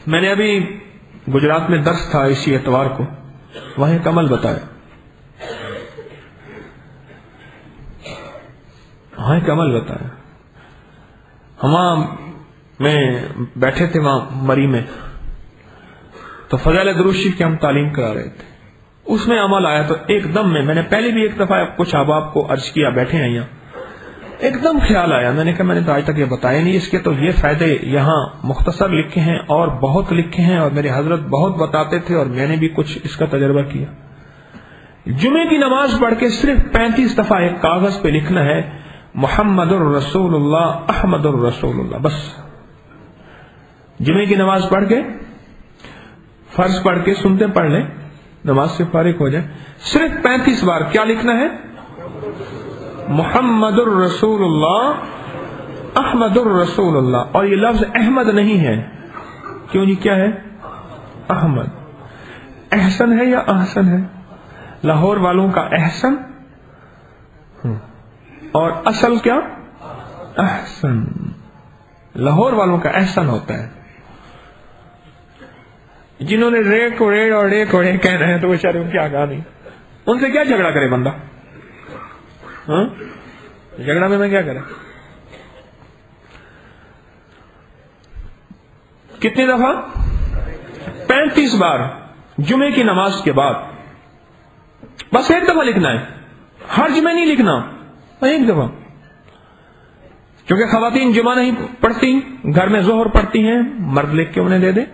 میں نے ابھی گجرات میں درس تھا اسی اتوار کو، وہاں ایک عمل بتایا، ہم وہاں میں بیٹھے تھے وہاں مری میں، تو فضائل درود شریف کی ہم تعلیم کرا رہے تھے، اس میں عمل آیا تو ایک دم میں نے پہلے بھی ایک دفعہ کچھ احباب کو عرض کیا، بیٹھے ہیں یہاں، ایک دم خیال آیا، میں نے کہا میں نے تو آج تک یہ بتایا نہیں، اس کے تو یہ فائدے یہاں مختصر لکھے ہیں اور بہت لکھے ہیں، اور میرے حضرت بہت بتاتے تھے اور میں نے بھی کچھ اس کا تجربہ کیا۔ جمعے کی نماز پڑھ کے صرف 35 دفعہ ایک کاغذ پہ لکھنا ہے محمد الرسول اللہ احمد الرسول اللہ، بس جمعے کی نماز پڑھ کے، فرض پڑھ کے سنتے پڑھ لیں، نماز سے فارغ ہو جائے، صرف 35 بار کیا لکھنا ہے؟ محمد الرسول اللہ احمد الرسول اللہ۔ اور یہ لفظ احمد نہیں ہے، کیوں جی؟ کیا ہے؟ احمد۔ احسن ہے یا احسن ہے؟ لاہور والوں کا احسن اور اصل کیا؟ احسن۔ لاہور والوں کا احسن ہوتا ہے، جنہوں نے رے کو رے اور رے کو رے کہنا ہے تو وہ شاید ان کی آگاہ نہیں، ان سے کیا جھگڑا کرے بندہ؟ جھگڑا میں کیا کریں؟ کتنی دفعہ؟ 35 بار جمعے کی نماز کے بعد، بس ایک دفعہ لکھنا ہے، ہر جمعے نہیں لکھنا، ایک دفعہ۔ کیونکہ خواتین جمعہ نہیں پڑھتی، گھر میں ظہر پڑھتی ہیں، مرد لکھ کے انہیں دے دے،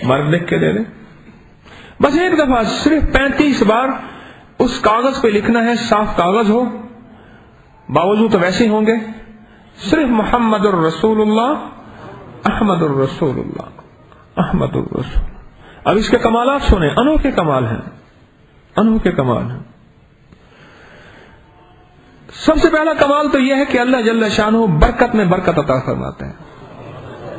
مرد لکھ کے دے دے، بس ایک دفعہ صرف 35 بار اس کاغذ پہ لکھنا ہے، صاف کاغذ ہو، باوضو تو ویسے ہوں گے، صرف محمد الرسول اللہ احمد الرسول اللہ احمد الرسول۔ اب اس کے کمالات سنیں، انوکھے کمال ہیں، انوکھے کمال ہیں۔ سب سے پہلا کمال تو یہ ہے کہ اللہ جل شانہ برکت میں برکت عطا فرماتے ہیں۔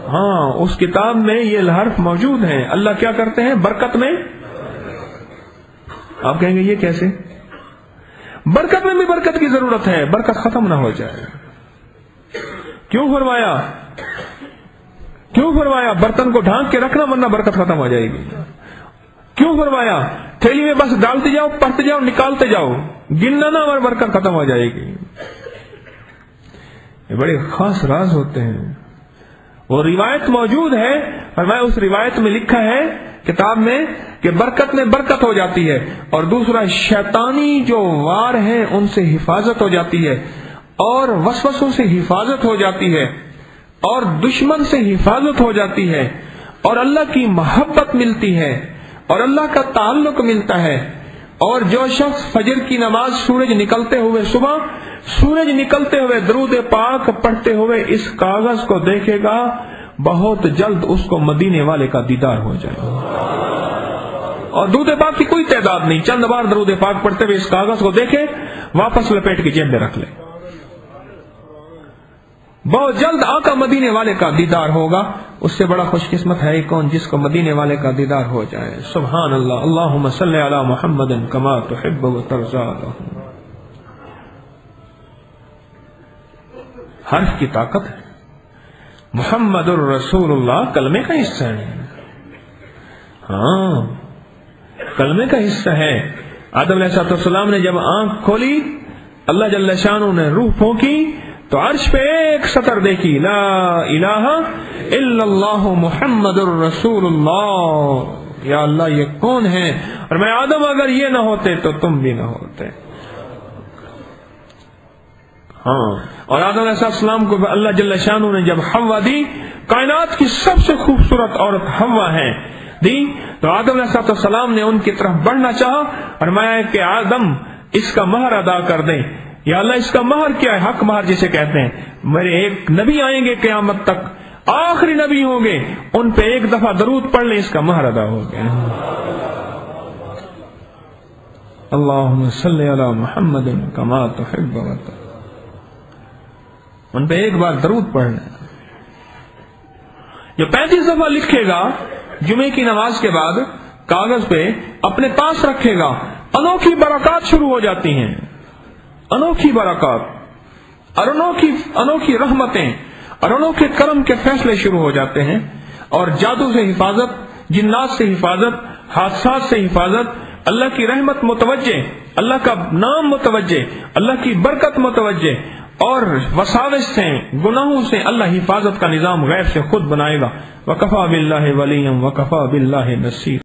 ہاں، اس کتاب میں یہ حرف موجود ہیں، اللہ کیا کرتے ہیں؟ برکت میں۔ آپ کہیں گے یہ کیسے؟ برکت میں بھی برکت کی ضرورت ہے، برکت ختم نہ ہو جائے۔ کیوں فرمایا؟ برتن کو ڈھانک کے رکھنا ورنہ برکت ختم ہو جائے گی۔ کیوں فرمایا؟ تھیلی میں بس ڈالتے جاؤ، پڑھتے جاؤ، نکالتے جاؤ، گننا نہ اور برکت ختم ہو جائے گی۔ یہ بڑے خاص راز ہوتے ہیں۔ وہ روایت موجود ہے، فرمایا اس روایت میں لکھا ہے کتاب میں کہ برکت میں برکت ہو جاتی ہے، اور دوسرا شیطانی جو وار ہیں ان سے حفاظت ہو جاتی ہے، اور وسوسوں سے حفاظت ہو جاتی ہے، اور دشمن سے حفاظت ہو جاتی ہے، اور اللہ کی محبت ملتی ہے، اور اللہ کا تعلق ملتا ہے۔ اور جو شخص فجر کی نماز سورج نکلتے ہوئے، صبح سورج نکلتے ہوئے درود پاک پڑھتے ہوئے اس کاغذ کو دیکھے گا، بہت جلد اس کو مدینے والے کا دیدار ہو جائے گا۔ اور درود پاک کی کوئی تعداد نہیں، چند بار درود پاک پڑھتے ہوئے اس کاغذ کو دیکھے، واپس لپیٹ کے جیب میں رکھ لے، بہت جلد آقا مدینے والے کا دیدار ہوگا۔ اس سے بڑا خوش قسمت ہے کون جس کو مدینے والے کا دیدار ہو جائے۔ سبحان اللہ، اللہم صلی علی محمد کما تحب و ترضی۔ حرف کی طاقت ہے۔ محمد الرسول اللہ کلمے کا حصہ ہے، ہاں کلمے کا حصہ ہے۔ آدم علیہ السلام نے جب آنکھ کھولی، اللہ جل شانہ نے روح پھونکی تو عرش پہ ایک سطر دیکھی، لا الہ الا اللہ محمد الرسول اللہ۔ یا اللہ یہ کون ہے؟ اور میں آدم اگر یہ نہ ہوتے تو تم بھی نہ ہوتے۔ ہاں، اور آدم علیہ السلام کو اللہ جل شانہ نے جب حوا دی، کائنات کی سب سے خوبصورت عورت حوا ہے، دی، تو آدم علیہ السلام نے ان کی طرف بڑھنا چاہا، فرمایا کہ آدم اس کا مہر ادا کر دیں۔ یا اللہ اس کا مہر کیا ہے؟ حق مہر جسے کہتے ہیں۔ میرے ایک نبی آئیں گے قیامت تک، آخری نبی ہوں گے، ان پہ ایک دفعہ درود پڑھ لیں، اس کا مہر ادا ہو گیا۔ اللہم صلی علی محمد کما تحب و ترضی۔ ان پہ ایک بار درود پڑھ لیں۔ جو 35 دفعہ لکھے گا جمعے کی نماز کے بعد کاغذ پہ، اپنے پاس رکھے گا، انوکھی برکات شروع ہو جاتی ہیں، انوکھی برکات اور انوکھی رحمتیں اور انوکھے کرم کے فیصلے شروع ہو جاتے ہیں، اور جادو سے حفاظت، جنات سے حفاظت، حادثات سے حفاظت، اللہ کی رحمت متوجہ، اللہ کا نام متوجہ، اللہ کی برکت متوجہ، اور وساوس سے، گناہوں سے اللہ حفاظت کا نظام غیب سے خود بنائے گا۔ وَكَفَى بِاللَّهِ وَلِيًّا وَكَفَى بِاللَّهِ نَصِيرًا۔